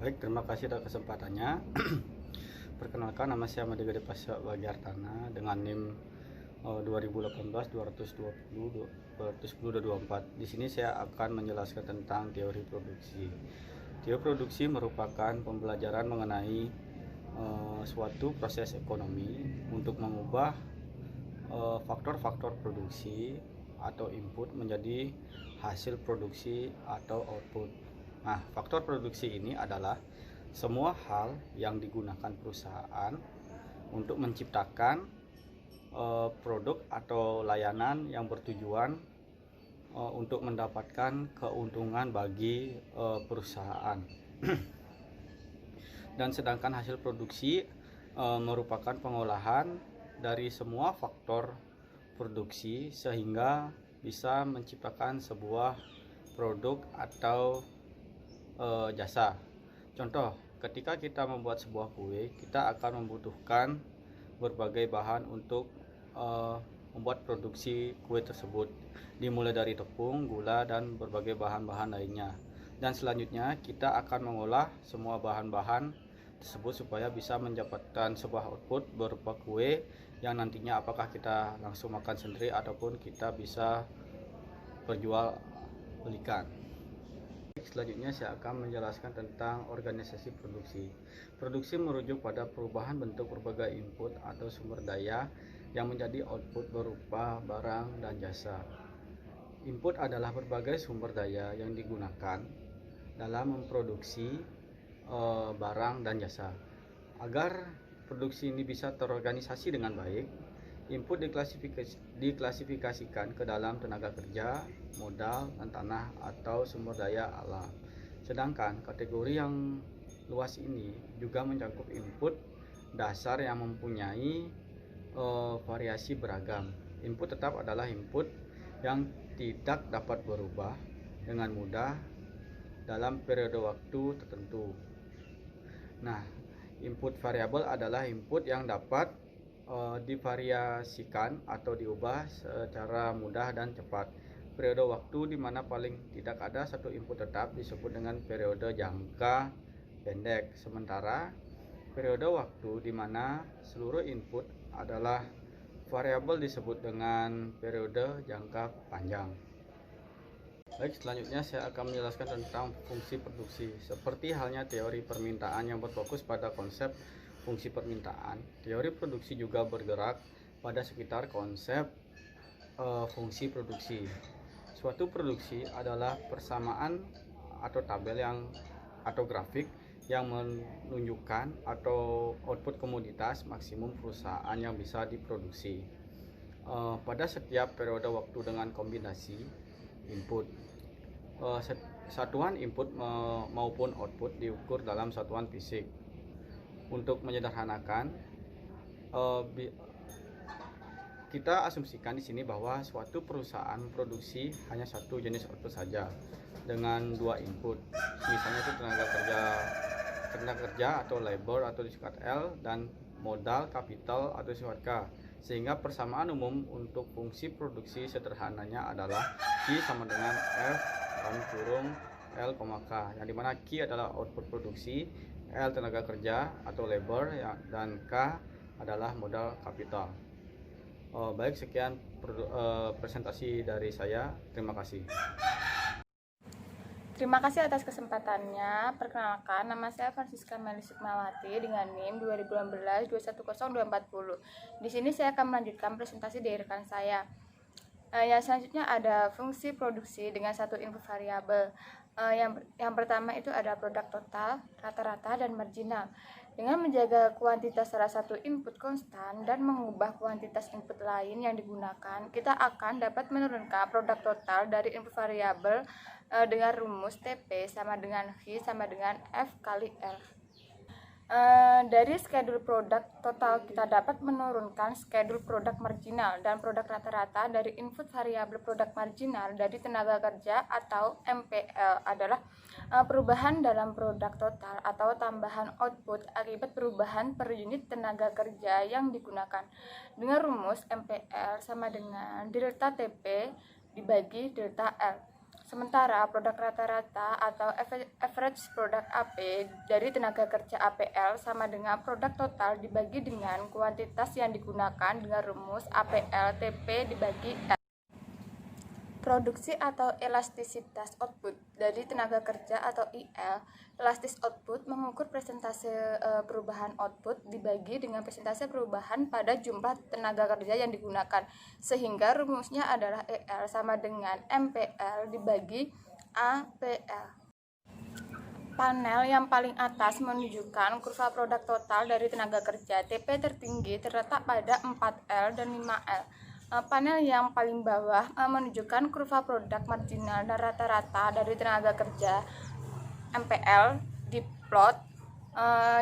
Baik, terima kasih atas kesempatannya. Perkenalkan, nama saya Made Gede Pasha Bagiartana dengan NIM 2018 220 224. Di sini saya akan menjelaskan tentang teori produksi. Teori produksi merupakan pembelajaran mengenai suatu proses ekonomi untuk mengubah faktor-faktor produksi atau input menjadi hasil produksi atau output. Nah, faktor produksi ini adalah semua hal yang digunakan perusahaan untuk menciptakan produk atau layanan yang bertujuan untuk mendapatkan keuntungan bagi perusahaan. Dan sedangkan hasil produksi merupakan pengolahan dari semua faktor produksi sehingga bisa menciptakan sebuah produk atau jasa. Contoh, ketika kita membuat sebuah kue, kita akan membutuhkan berbagai bahan untuk membuat produksi kue tersebut, dimulai dari tepung, gula, dan berbagai bahan-bahan lainnya. Dan selanjutnya kita akan mengolah semua bahan-bahan tersebut supaya bisa mendapatkan sebuah output berupa kue yang nantinya apakah kita langsung makan sendiri ataupun kita bisa perjual belikan. Selanjutnya saya akan menjelaskan tentang organisasi produksi. Produksi merujuk pada perubahan bentuk berbagai input atau sumber daya yang menjadi output berupa barang dan jasa. Input adalah berbagai sumber daya yang digunakan dalam memproduksi barang dan jasa. Agar produksi ini bisa terorganisasi dengan baik, input diklasifikasikan ke dalam tenaga kerja, modal, dan tanah atau sumber daya alam. Sedangkan kategori yang luas ini juga mencakup input dasar yang mempunyai variasi beragam. Input tetap adalah input yang tidak dapat berubah dengan mudah dalam periode waktu tertentu. Nah, input variabel adalah input yang dapat divariasikan atau diubah secara mudah dan cepat. Periode waktu di mana paling tidak ada satu input tetap disebut dengan periode jangka pendek. Sementara periode waktu di mana seluruh input adalah variabel disebut dengan periode jangka panjang. Baik, selanjutnya saya akan menjelaskan tentang fungsi produksi. Seperti halnya teori permintaan yang berfokus pada konsep fungsi permintaan, teori produksi juga bergerak pada sekitar konsep fungsi produksi. Suatu produksi adalah persamaan atau tabel atau grafik yang menunjukkan atau output komoditas maksimum perusahaan yang bisa diproduksi pada setiap periode waktu dengan kombinasi input. Satuan input maupun output diukur dalam satuan fisik. Untuk menyederhanakan, kita asumsikan di sini bahwa suatu perusahaan memproduksi hanya satu jenis output saja dengan dua input. Misalnya itu tenaga kerja atau labor atau disingkat L, dan modal kapital atau disingkat K. Sehingga persamaan umum untuk fungsi produksi sederhananya adalah Q sama dengan F kurung L, K, yang dimana Q adalah output produksi, L tenaga kerja atau labor, dan K adalah modal kapital. Baik, sekian presentasi dari saya. Terima kasih. Terima kasih atas kesempatannya. Perkenalkan, nama saya Francisca Meli Sukmawati dengan NIM 2018-210240. Di sini saya akan melanjutkan presentasi dari rekan saya. Yang selanjutnya ada fungsi produksi dengan satu input variabel. Yang pertama itu ada produk total, rata-rata, dan marginal. Dengan menjaga kuantitas salah satu input konstan dan mengubah kuantitas input lain yang digunakan, kita akan dapat menurunkan produk total dari input variabel dengan rumus TP sama dengan V sama dengan F kali L. Dari schedule produk total kita dapat menurunkan schedule produk marginal dan produk rata-rata dari input variabel produk marginal dari tenaga kerja atau MPL adalah perubahan dalam produk total atau tambahan output akibat perubahan per unit tenaga kerja yang digunakan, dengan rumus MPL sama dengan delta TP dibagi delta L. Sementara produk rata-rata atau average product AP dari tenaga kerja APL sama dengan produk total dibagi dengan kuantitas yang digunakan dengan rumus APL TP dibagi L. Produksi atau elastisitas output dari tenaga kerja atau IL. Elastis output mengukur persentase perubahan output dibagi dengan persentase perubahan pada jumlah tenaga kerja yang digunakan, sehingga rumusnya adalah EL sama dengan MPL dibagi APL. Panel yang paling atas menunjukkan kurva produk total dari tenaga kerja. TP tertinggi terletak pada 4L dan 5L. Panel yang paling bawah menunjukkan kurva produk marginal dan rata-rata dari tenaga kerja MPL diplot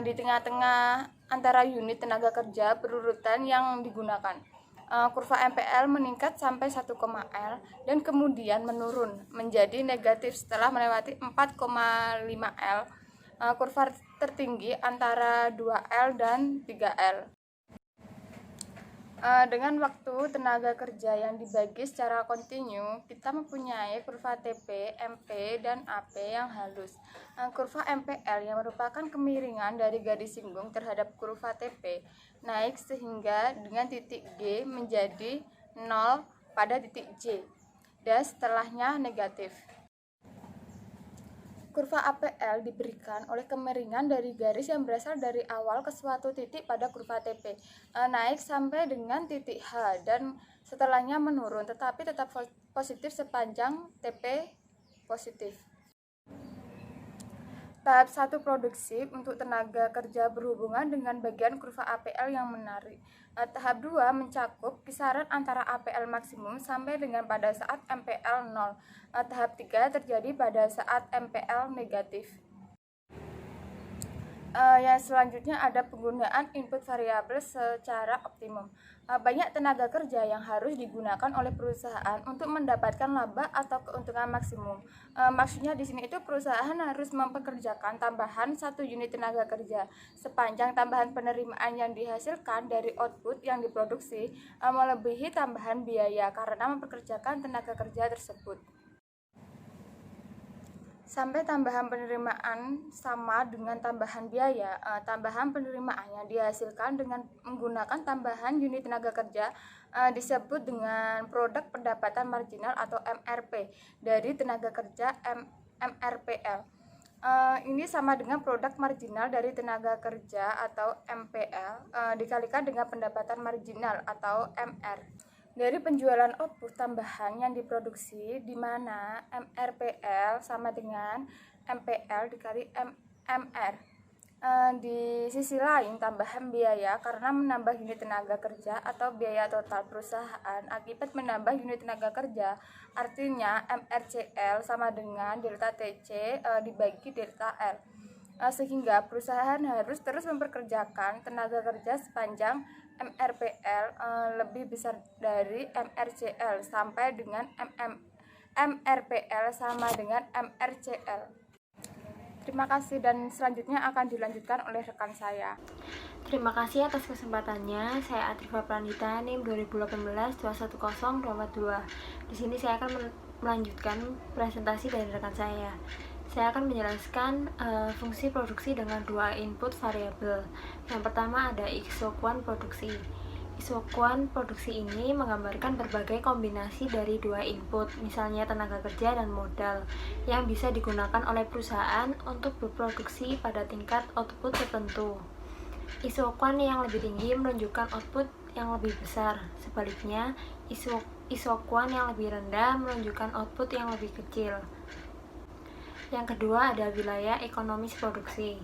di tengah-tengah antara unit tenaga kerja berurutan yang digunakan. Kurva MPL meningkat sampai 1,L dan kemudian menurun menjadi negatif setelah melewati 4,5L. Kurva tertinggi antara 2L dan 3L. Dengan waktu tenaga kerja yang dibagi secara kontinu, kita mempunyai kurva TP, MP, dan AP yang halus. Kurva MPL yang merupakan kemiringan dari garis singgung terhadap kurva TP naik sehingga dengan titik G menjadi 0 pada titik J, dan setelahnya negatif. Kurva APL diberikan oleh kemiringan dari garis yang berasal dari awal ke suatu titik pada kurva TP, naik sampai dengan titik H dan setelahnya menurun, tetapi tetap positif sepanjang TP positif. Tahap 1 produksi untuk tenaga kerja berhubungan dengan bagian kurva APL yang menarik. Tahap 2 mencakup kisaran antara APL maksimum sampai dengan pada saat MPL 0. Tahap 3 terjadi pada saat MPL negatif. Yang selanjutnya ada penggunaan input variabel secara optimum. Banyak tenaga kerja yang harus digunakan oleh perusahaan untuk mendapatkan laba atau keuntungan maksimum. Maksudnya di sini itu perusahaan harus mempekerjakan tambahan 1 unit tenaga kerja sepanjang tambahan penerimaan yang dihasilkan dari output yang diproduksi melebihi tambahan biaya karena mempekerjakan tenaga kerja tersebut. Sampai tambahan penerimaan sama dengan tambahan biaya. Tambahan penerimaan yang dihasilkan dengan menggunakan tambahan unit tenaga kerja disebut dengan produk pendapatan marginal atau MRP dari tenaga kerja MRPL. Ini sama dengan produk marginal dari tenaga kerja atau MPL dikalikan dengan pendapatan marginal atau MR. Dari penjualan output tambahan yang diproduksi, di mana MRPL sama dengan MPL dikali MR. Di sisi lain, tambahan biaya karena menambah unit tenaga kerja atau biaya total perusahaan akibat menambah unit tenaga kerja. Artinya MRCL sama dengan delta TC dibagi delta L. Sehingga perusahaan harus terus mempekerjakan tenaga kerja sepanjang MRPL lebih besar dari MRCL sampai dengan MRPL sama dengan MRCL. Terima kasih dan selanjutnya akan dilanjutkan oleh rekan saya. Terima kasih atas kesempatannya. Saya Atrifa Pranita, NIM 2018-210-242. Di sini saya akan melanjutkan presentasi dari rekan saya. Saya akan menjelaskan fungsi produksi dengan 2 input variabel. Yang pertama ada isokuan produksi. Isokuan produksi ini menggambarkan berbagai kombinasi dari 2 input, misalnya tenaga kerja dan modal, yang bisa digunakan oleh perusahaan untuk berproduksi pada tingkat output tertentu. Isokuan yang lebih tinggi menunjukkan output yang lebih besar. Sebaliknya, isokuan yang lebih rendah menunjukkan output yang lebih kecil. Yang kedua ada wilayah ekonomis produksi.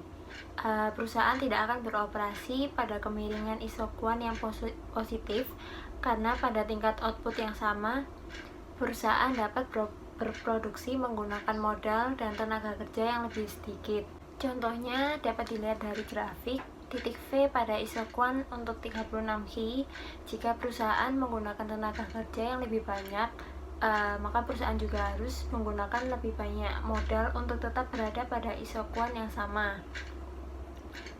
Perusahaan tidak akan beroperasi pada kemiringan isokuan yang positif karena pada tingkat output yang sama, perusahaan dapat berproduksi menggunakan modal dan tenaga kerja yang lebih sedikit. Contohnya dapat dilihat dari grafik. Titik V pada isokuan untuk 36Hi, jika perusahaan menggunakan tenaga kerja yang lebih banyak, maka perusahaan juga harus menggunakan lebih banyak modal untuk tetap berada pada isokuan yang sama.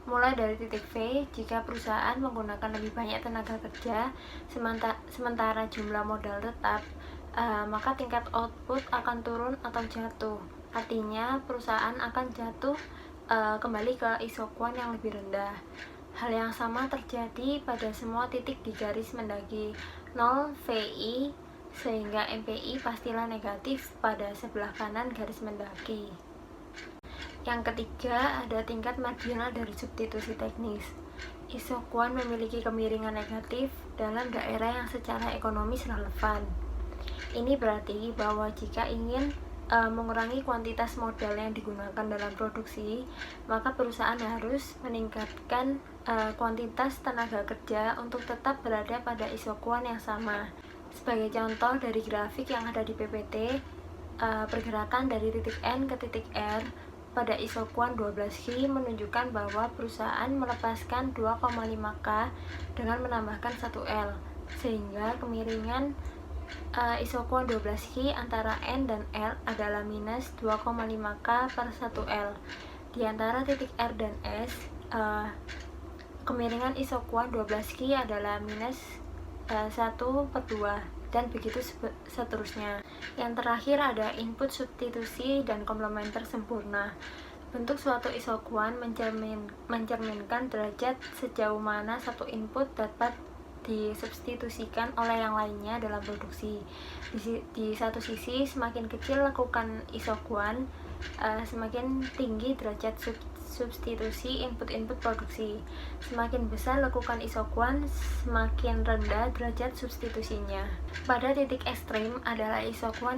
Mulai dari titik V, jika perusahaan menggunakan lebih banyak tenaga kerja sementara jumlah modal tetap, maka tingkat output akan turun atau jatuh. Artinya perusahaan akan jatuh kembali ke isokuan yang lebih rendah. Hal yang sama terjadi pada semua titik di garis mendaki 0 VI, sehingga MPI pastilah negatif pada sebelah kanan garis mendaki. Yang ketiga, ada tingkat marginal dari substitusi teknis. Isokuan memiliki kemiringan negatif dalam daerah yang secara ekonomis relevan. Ini berarti bahwa jika ingin mengurangi kuantitas modal yang digunakan dalam produksi, maka perusahaan harus meningkatkan kuantitas tenaga kerja untuk tetap berada pada isokuan yang sama. Sebagai contoh dari grafik yang ada di PPT, pergerakan dari titik N ke titik R pada isokuan 12K menunjukkan bahwa perusahaan melepaskan 2,5K dengan menambahkan 1L, sehingga kemiringan isokuan 12K antara N dan L adalah minus 2,5K per 1L. Di antara titik R dan S, kemiringan isokuan 12K adalah minus 1 per 2, dan begitu seterusnya. Yang terakhir ada input substitusi dan komplementer sempurna. Bentuk suatu isokuan mencerminkan derajat sejauh mana satu input dapat disubstitusikan oleh yang lainnya dalam produksi. Di satu sisi, semakin kecil lekukan isokuan, semakin tinggi derajat substitusi input-input produksi. Semakin besar lekukan isokuan, semakin rendah derajat substitusinya. Pada titik ekstrim adalah isokuan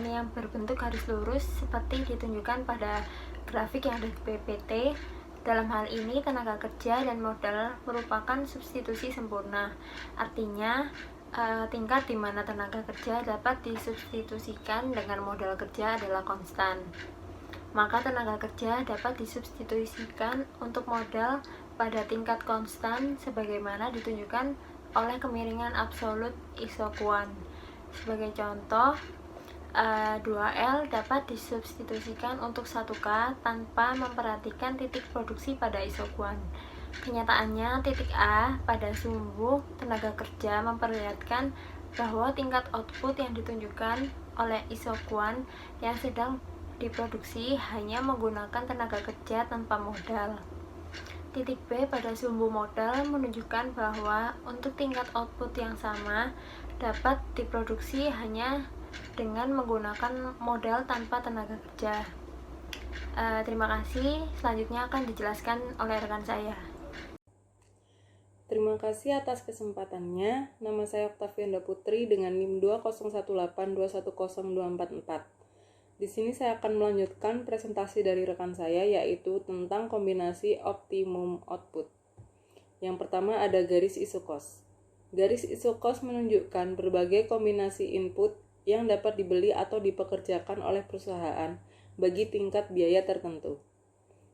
yang berbentuk garis lurus seperti ditunjukkan pada grafik yang ada di PPT. Dalam hal ini, tenaga kerja dan modal merupakan substitusi sempurna. Artinya, tingkat di mana tenaga kerja dapat disubstitusikan dengan modal kerja adalah konstan. Maka tenaga kerja dapat disubstitusikan untuk modal pada tingkat konstan sebagaimana ditunjukkan oleh kemiringan absolut isokuan. Sebagai contoh, 2L dapat disubstitusikan untuk 1K tanpa memperhatikan titik produksi pada isokuan. Kenyataannya, titik A pada sumbu tenaga kerja memperlihatkan bahwa tingkat output yang ditunjukkan oleh isokuan yang sedang diproduksi hanya menggunakan tenaga kerja tanpa modal. Titik B pada sumbu modal menunjukkan bahwa untuk tingkat output yang sama dapat diproduksi hanya dengan menggunakan modal tanpa tenaga kerja. Terima kasih. Selanjutnya akan dijelaskan oleh rekan saya. Terima kasih atas kesempatannya. Nama saya Octavianda Putri dengan NIM 20182102444. Di sini saya akan melanjutkan presentasi dari rekan saya, yaitu tentang kombinasi optimum output. Yang pertama ada garis isokos. Garis isokos menunjukkan berbagai kombinasi input yang dapat dibeli atau dipekerjakan oleh perusahaan bagi tingkat biaya tertentu.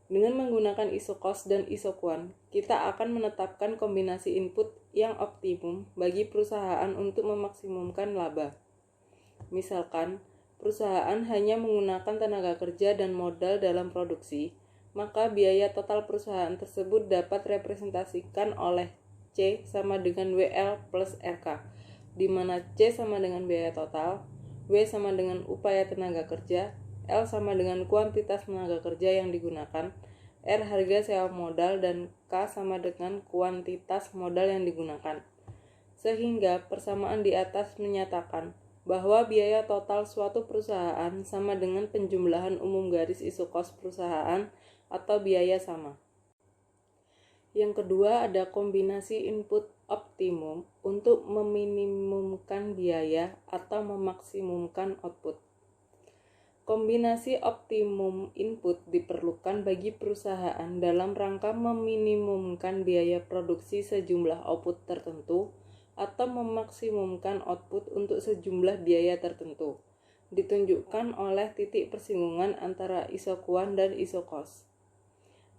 Dengan menggunakan isokos dan isokuan, kita akan menetapkan kombinasi input yang optimum bagi perusahaan untuk memaksimumkan laba. Misalkan, perusahaan hanya menggunakan tenaga kerja dan modal dalam produksi, maka biaya total perusahaan tersebut dapat representasikan oleh C sama dengan WL plus RK, di mana C sama dengan biaya total, W sama dengan upaya tenaga kerja, L sama dengan kuantitas tenaga kerja yang digunakan, R harga sewa modal, dan K sama dengan kuantitas modal yang digunakan. Sehingga persamaan di atas menyatakan bahwa biaya total suatu perusahaan sama dengan penjumlahan umum garis isokos perusahaan atau biaya sama. Yang kedua ada kombinasi input optimum untuk meminimumkan biaya atau memaksimumkan output. Kombinasi optimum input diperlukan bagi perusahaan dalam rangka meminimumkan biaya produksi sejumlah output tertentu atau memaksimumkan output untuk sejumlah biaya tertentu, ditunjukkan oleh titik persinggungan antara isokuan dan isokos.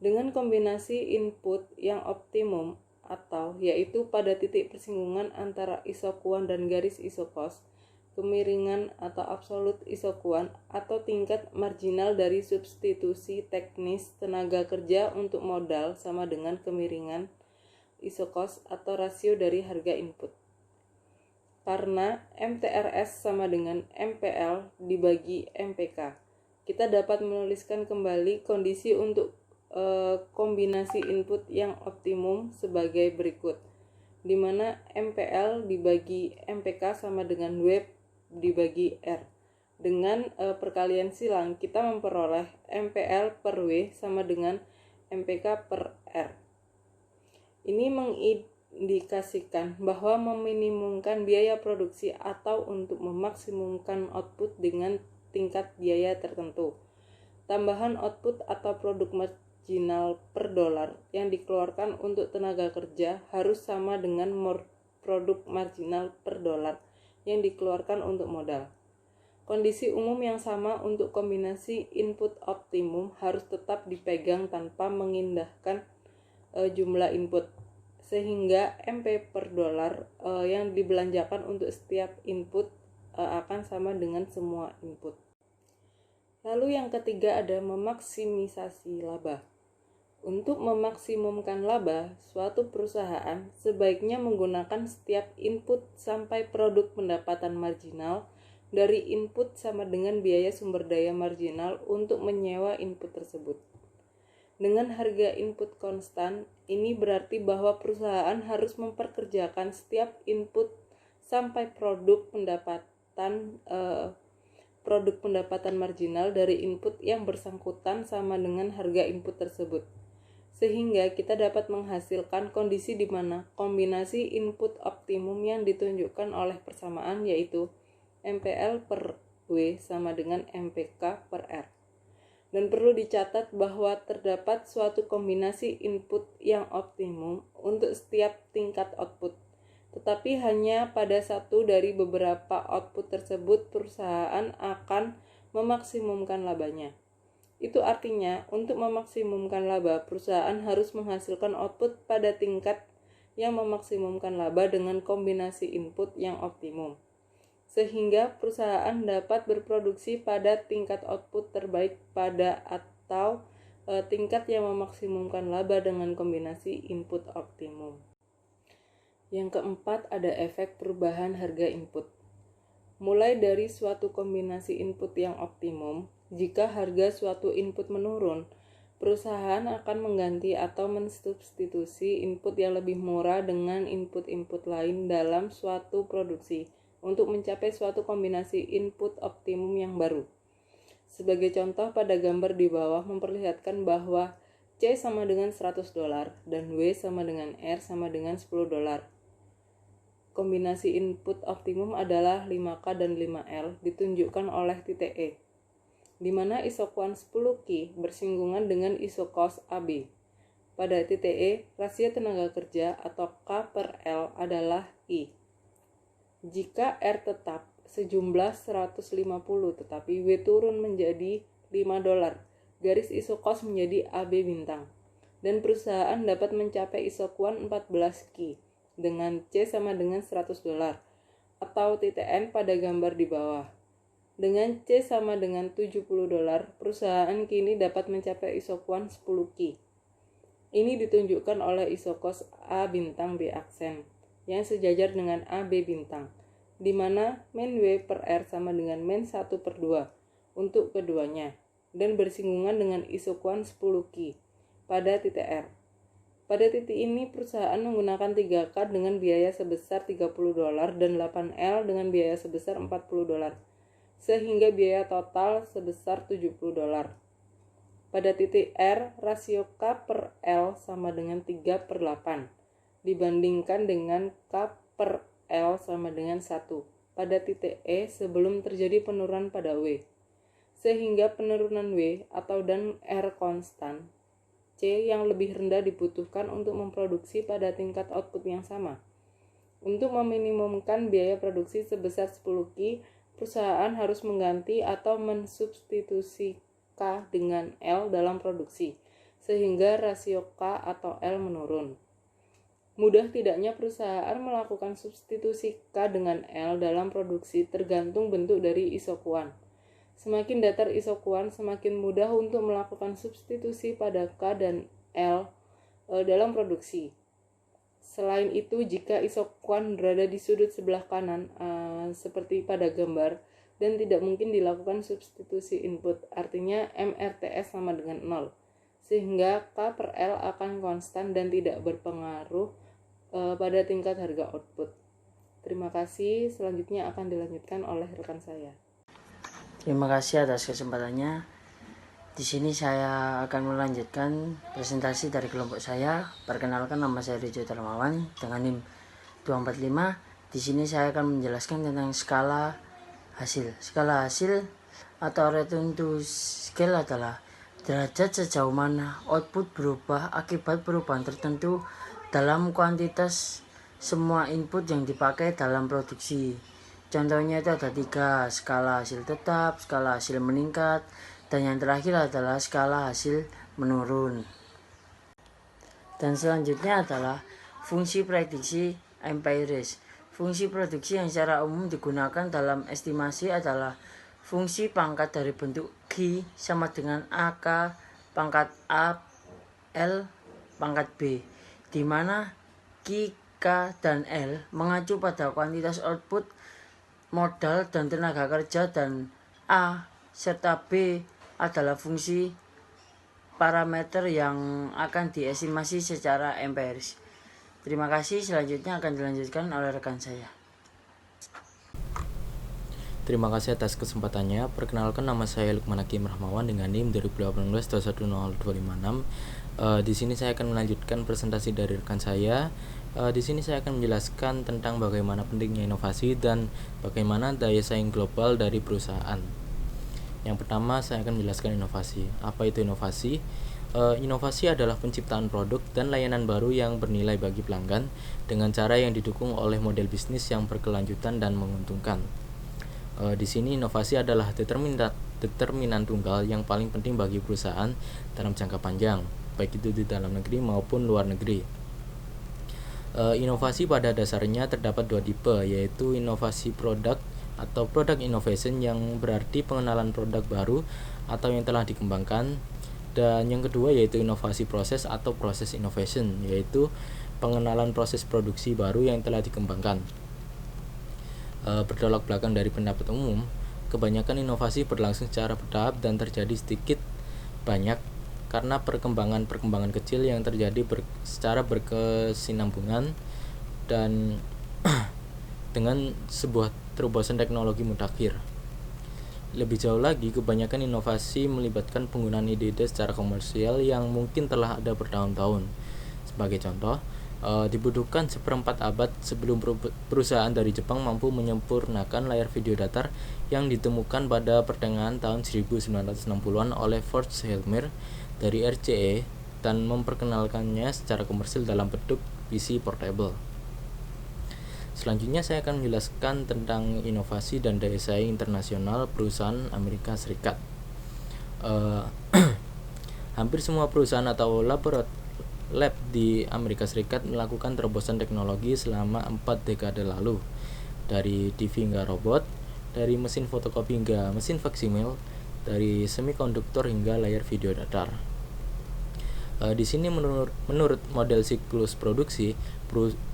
Dengan kombinasi input yang optimum atau yaitu pada titik persinggungan antara isokuan dan garis isokos, kemiringan atau absolut isokuan atau tingkat marginal dari substitusi teknis tenaga kerja untuk modal sama dengan kemiringan isokos atau rasio dari harga input. karena MTRS sama dengan MPL dibagi MPK. Kita dapat menuliskan kembali kondisi untuk kombinasi input yang optimum sebagai berikut, di mana MPL dibagi MPK sama dengan W dibagi R. Dengan perkalian silang, kita memperoleh MPL per W sama dengan MPK per R. Ini mengindikasikan bahwa meminimumkan biaya produksi atau untuk memaksimumkan output dengan tingkat biaya tertentu. Tambahan output atau produk marginal per dolar yang dikeluarkan untuk tenaga kerja harus sama dengan produk marginal per dolar yang dikeluarkan untuk modal. Kondisi umum yang sama untuk kombinasi input optimum harus tetap dipegang tanpa mengindahkan jumlah input, sehingga MP per dolar yang dibelanjakan untuk setiap input akan sama dengan semua input. Lalu yang ketiga ada memaksimisasi laba. Untuk memaksimumkan laba, suatu perusahaan sebaiknya menggunakan setiap input sampai produk pendapatan marginal dari input sama dengan biaya sumber daya marginal untuk menyewa input tersebut. Dengan harga input konstan, ini berarti bahwa perusahaan harus memperkerjakan setiap input sampai produk pendapatan marginal dari input yang bersangkutan sama dengan harga input tersebut. Sehingga kita dapat menghasilkan kondisi di mana kombinasi input optimum yang ditunjukkan oleh persamaan yaitu MPL per W sama dengan MPK per R. Dan perlu dicatat bahwa terdapat suatu kombinasi input yang optimum untuk setiap tingkat output, tetapi hanya pada satu dari beberapa output tersebut perusahaan akan memaksimumkan labanya. Itu artinya, untuk memaksimumkan laba, perusahaan harus menghasilkan output pada tingkat yang memaksimumkan laba dengan kombinasi input yang optimum, sehingga perusahaan dapat berproduksi pada tingkat output terbaik pada atau tingkat yang memaksimumkan laba dengan kombinasi input optimum. Yang keempat ada efek perubahan harga input. Mulai dari suatu kombinasi input yang optimum, jika harga suatu input menurun, perusahaan akan mengganti atau mensubstitusi input yang lebih murah dengan input-input lain dalam suatu produksi untuk mencapai suatu kombinasi input optimum yang baru. Sebagai contoh, pada gambar di bawah memperlihatkan bahwa C sama dengan $100 dan W sama dengan R sama dengan $10. Kombinasi input optimum adalah 5K dan 5L ditunjukkan oleh titik E, di mana isokuan 10Q bersinggungan dengan isokos AB. Pada titik E, rasio tenaga kerja atau K per L adalah I. Jika R tetap sejumlah 150 tetapi W turun menjadi $5, garis isokos menjadi AB bintang, dan perusahaan dapat mencapai isokuan 14Q dengan C sama dengan $100 atau titik N pada gambar di bawah. Dengan C sama dengan $70, perusahaan kini dapat mencapai isokuan 10Q. Ini ditunjukkan oleh isokos A bintang B aksen yang sejajar dengan AB bintang, di mana min W per R sama dengan min 1 per 2 untuk keduanya, dan bersinggungan dengan isokuan 10Q pada titik R. Pada titik ini perusahaan menggunakan 3K dengan biaya sebesar $30 dan 8L dengan biaya sebesar $40, sehingga biaya total sebesar $70. Pada titik R, rasio K per L sama dengan 3/8, dibandingkan dengan K per L sama dengan 1 pada titik E sebelum terjadi penurunan pada W, sehingga penurunan W atau dan R konstan, C yang lebih rendah dibutuhkan untuk memproduksi pada tingkat output yang sama. Untuk meminimumkan biaya produksi sebesar 10Q, perusahaan harus mengganti atau mensubstitusi K dengan L dalam produksi, sehingga rasio K atau L menurun. Mudah tidaknya perusahaan melakukan substitusi K dengan L dalam produksi tergantung bentuk dari isokuan. Semakin datar isokuan, semakin mudah untuk melakukan substitusi pada K dan L dalam produksi. Selain itu, jika isokuan berada di sudut sebelah kanan, seperti pada gambar, dan tidak mungkin dilakukan substitusi input, artinya MRTS sama dengan 0, sehingga K per L akan konstan dan tidak berpengaruh pada tingkat harga output. Terima kasih, selanjutnya akan dilanjutkan oleh rekan saya. Terima kasih atas kesempatannya. Di sini saya akan melanjutkan presentasi dari kelompok saya. Perkenalkan, nama saya Rijo Darmawan dengan NIM 245. Di sini saya akan menjelaskan tentang skala hasil. Skala hasil atau return to scale adalah derajat sejauh mana output berubah akibat perubahan tertentu dalam kuantitas semua input yang dipakai dalam produksi. Contohnya itu ada 3, skala hasil tetap, skala hasil meningkat, dan yang terakhir adalah skala hasil menurun. Dan selanjutnya adalah fungsi prediksi empiris. Fungsi produksi yang secara umum digunakan dalam estimasi adalah fungsi pangkat dari bentuk Q sama dengan AK pangkat A L pangkat B, di mana Q, K, dan L mengacu pada kuantitas output, modal dan tenaga kerja, dan A serta B adalah fungsi parameter yang akan diestimasi secara empiris. Terima kasih, selanjutnya akan dilanjutkan oleh rekan saya. Terima kasih atas kesempatannya. Perkenalkan, nama saya Lukman Hakim Rahmawan dengan NIM 2018-210-256. Di sini saya akan melanjutkan presentasi dari rekan saya. Di sini saya akan menjelaskan tentang bagaimana pentingnya inovasi dan bagaimana daya saing global dari perusahaan. Yang pertama, saya akan menjelaskan inovasi. Apa itu inovasi? Inovasi adalah penciptaan produk dan layanan baru yang bernilai bagi pelanggan dengan cara yang didukung oleh model bisnis yang berkelanjutan dan menguntungkan. Di sini inovasi adalah determinan tunggal yang paling penting bagi perusahaan dalam jangka panjang, baik itu di dalam negeri maupun luar negeri. Inovasi pada dasarnya terdapat 2 tipe, yaitu inovasi produk atau product innovation yang berarti pengenalan produk baru atau yang telah dikembangkan, dan yang kedua yaitu inovasi proses atau process innovation, yaitu pengenalan proses produksi baru yang telah dikembangkan. Bertolak belakang dari pendapat umum, kebanyakan inovasi berlangsung secara bertahap dan terjadi sedikit banyak karena perkembangan kecil yang terjadi secara berkesinambungan dan dengan sebuah terobosan teknologi mutakhir. Lebih jauh lagi, kebanyakan inovasi melibatkan penggunaan ide-ide secara komersial yang mungkin telah ada bertahun-tahun. Sebagai contoh, dibutuhkan seperempat abad sebelum perusahaan dari Jepang mampu menyempurnakan layar video datar yang ditemukan pada pertengahan tahun 1960-an oleh Fortz-Helmer dari RCA dan memperkenalkannya secara komersil dalam bentuk PC portable. Selanjutnya saya akan menjelaskan tentang inovasi dan daya saing internasional perusahaan Amerika Serikat. Hampir semua perusahaan atau lab di Amerika Serikat melakukan terobosan teknologi selama 4 dekade lalu, dari TV hingga robot, dari mesin fotokopi hingga mesin faksimil, dari semikonduktor hingga layar video datar. Di sini menurut model siklus produksi,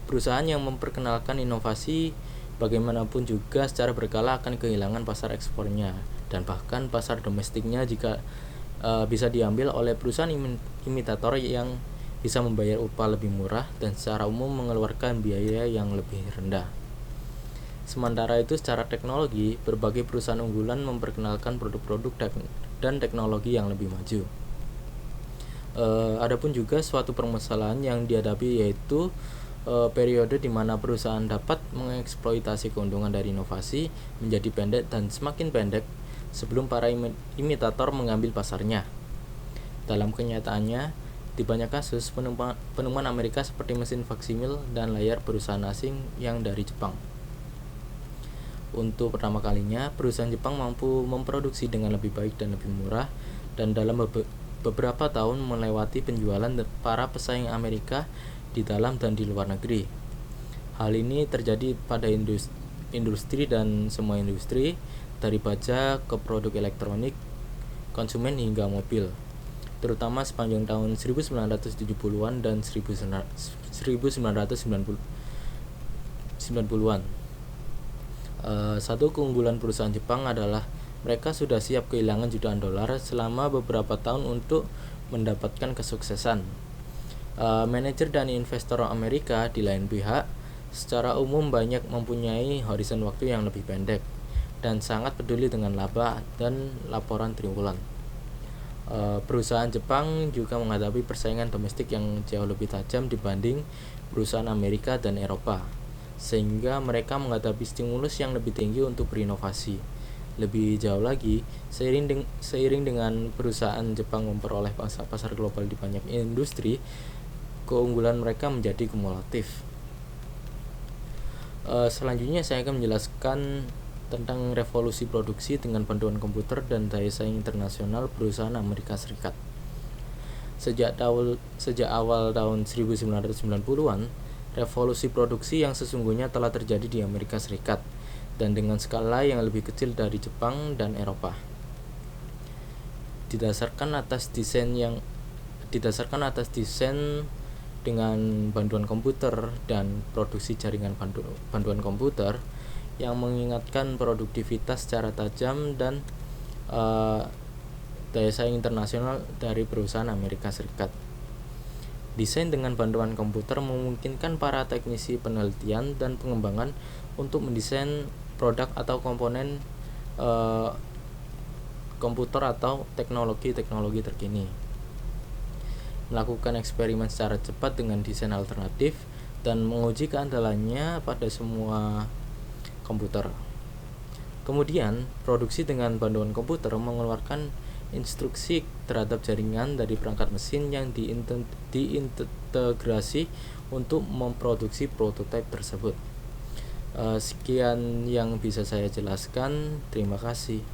perusahaan yang memperkenalkan inovasi bagaimanapun juga secara berkala akan kehilangan pasar ekspornya dan bahkan pasar domestiknya jika bisa diambil oleh perusahaan imitator yang bisa membayar upah lebih murah dan secara umum mengeluarkan biaya yang lebih rendah. Sementara itu, secara teknologi, berbagai perusahaan unggulan memperkenalkan produk-produk dan teknologi yang lebih maju. Adapun juga suatu permasalahan yang dihadapi yaitu periode di mana perusahaan dapat mengeksploitasi keuntungan dari inovasi menjadi pendek dan semakin pendek sebelum para imitator mengambil pasarnya. Dalam kenyataannya, di banyak kasus penemuan Amerika seperti mesin faksimil dan layar perusahaan asing yang dari Jepang. Untuk pertama kalinya, perusahaan Jepang mampu memproduksi dengan lebih baik dan lebih murah, dan dalam beberapa tahun melewati penjualan para pesaing Amerika di dalam dan di luar negeri. Hal ini terjadi pada industri dan semua industri, dari baja ke produk elektronik, konsumen hingga mobil. terutama sepanjang tahun 1970-an dan 1990-an. Satu keunggulan perusahaan Jepang adalah mereka sudah siap kehilangan jutaan dolar selama beberapa tahun untuk mendapatkan kesuksesan. Manajer dan investor Amerika di lain pihak secara umum banyak mempunyai horizon waktu yang lebih pendek dan sangat peduli dengan laba dan laporan triwulan. Perusahaan Jepang juga menghadapi persaingan domestik yang jauh lebih tajam dibanding perusahaan Amerika dan Eropa, sehingga mereka menghadapi stimulus yang lebih tinggi untuk berinovasi. Lebih jauh lagi, seiring dengan perusahaan Jepang memperoleh pasar global di banyak industri, keunggulan mereka menjadi kumulatif. Selanjutnya saya akan menjelaskan tentang revolusi produksi dengan bantuan komputer dan daya saing internasional perusahaan Amerika Serikat. Sejak awal tahun 1990-an, revolusi produksi yang sesungguhnya telah terjadi di Amerika Serikat dan dengan skala yang lebih kecil dari Jepang dan Eropa. Didasarkan atas desain dengan bantuan komputer dan produksi jaringan bantuan komputer yang mengingatkan produktivitas secara tajam dan daya saing internasional dari perusahaan Amerika Serikat. Desain dengan bantuan komputer memungkinkan para teknisi penelitian dan pengembangan untuk mendesain produk atau komponen komputer atau teknologi terkini, melakukan eksperimen secara cepat dengan desain alternatif, dan menguji keandalannya pada semua komputer. Kemudian, produksi dengan bantuan komputer mengeluarkan instruksi terhadap jaringan dari perangkat mesin yang diintegrasi untuk memproduksi prototipe tersebut. Sekian yang bisa saya jelaskan. Terima kasih.